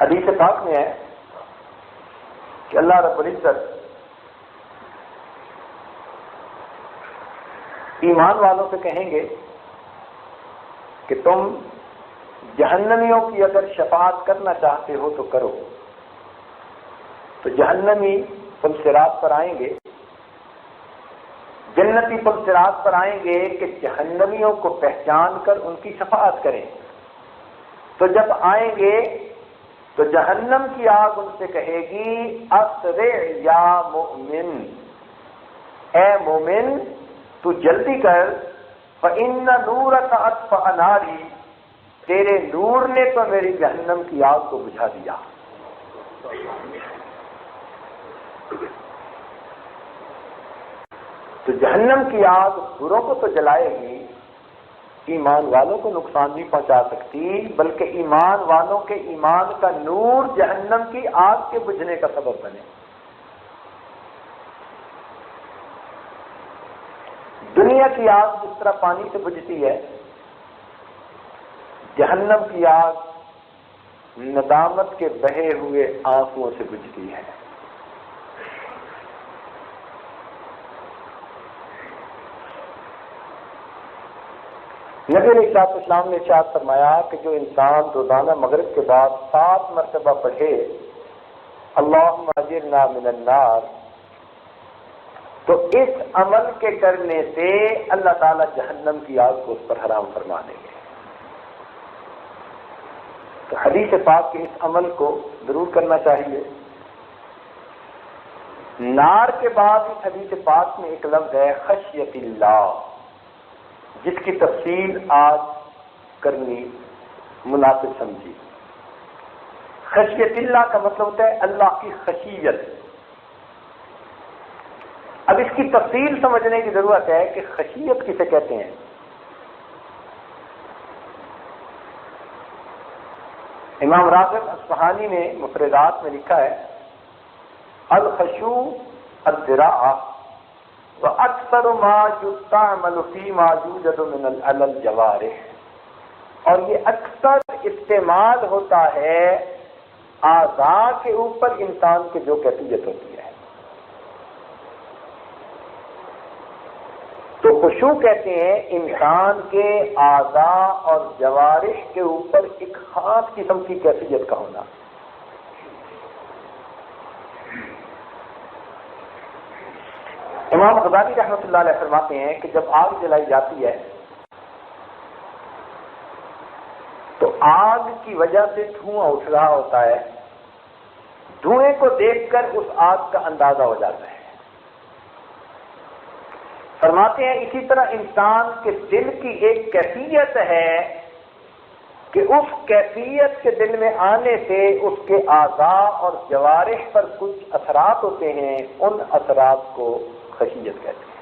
حدیث پاک میں ہے کہ اللہ رب العزت ایمان والوں سے کہیں گے کہ تم جہنمیوں کی اگر شفاعت کرنا چاہتے ہو تو کرو. تو جہنمی پل صراط پر آئیں گے، جنتی پل صراط پر آئیں گے کہ جہنمیوں کو پہچان کر ان کی شفاعت کریں. تو جب آئیں گے تو جہنم کی آگ ان سے کہے گی اسرع یا مومن، اے مومن تو جلدی کر، فإن نورک اطفأ ناری، تیرے نور نے تو میری جہنم کی آگ کو بجھا دیا. تو جہنم کی آگ بروں کو تو جلائے گی، ایمان والوں کو نقصان نہیں پہنچا سکتی، بلکہ ایمان والوں کے ایمان کا نور جہنم کی آگ کے بجھنے کا سبب بنے. دنیا کی آگ جس طرح پانی سے بجھتی ہے، جہنم کی آگ ندامت کے بہے ہوئے آنسوؤں سے بجھتی ہے. نبی علیہ السلام نے ارشاد فرمایا کہ جو انسان روزانہ مغرب کے بعد 7 مرتبہ پڑھے اللہم اجرنا من النار، تو اس عمل کے کرنے سے اللہ تعالی جہنم کی آگ کو اس پر حرام فرما دیں گے. تو حدیث پاک کے اس عمل کو ضرور کرنا چاہیے. نار کے بعد اس حدیث پاک میں ایک لفظ ہے خشیت اللہ، جس کی تفصیل آج کرنی مناسب سمجھی. خشیت اللہ کا مطلب ہوتا ہے اللہ کی خشیت. اب اس کی تفصیل سمجھنے کی ضرورت ہے کہ خشیت کسے کہتے ہیں. امام راغب اصفہانی نے مفردات میں لکھا ہے الخشوع الذراع واکثر ما یستعمل فيما يوجد من الجوارح، اور یہ اکثر استعمال ہوتا ہے اعضاء کے اوپر انسان کے جو کیفیت ہوتی ہے. تو خشوع کہتے ہیں انسان کے اعضاء اور جوارح کے اوپر ایک خاص قسم کی کیفیت کا ہونا. امام غزالی رحمۃ اللہ علیہ فرماتے ہیں کہ جب آگ جلائی جاتی ہے تو آگ کی وجہ سے دھواں اٹھ رہا ہوتا ہے، دھوئیں کو دیکھ کر اس آگ کا اندازہ ہو جاتا ہے. فرماتے ہیں اسی طرح انسان کے دل کی ایک کیفیت ہے کہ اس کیفیت کے دل میں آنے سے اس کے اعضاء اور جوارح پر کچھ اثرات ہوتے ہیں، ان اثرات کو خشیت کہتے ہیں.